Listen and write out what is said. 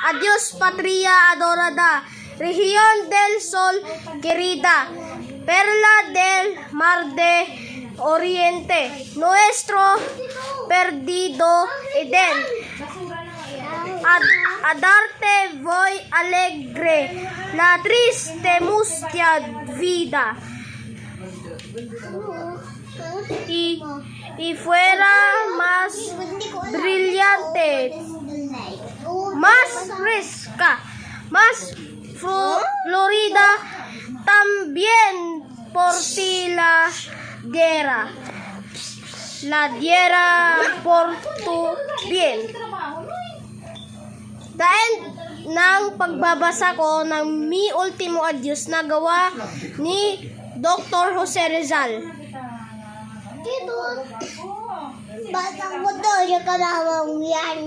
Adiós patria adorada, región del sol querida, perla del mar de oriente, nuestro perdido Eden. A darte voy alegre la triste mustia vida. Y fuera más brillante, más fresca, más florida, también por ti la diera por tu bien. Dahil ng pagbabasa ko ng Mi Ultimo Adios na gawa ni Dr. Jose Rizal. Batang mo daw yung kalawang yan.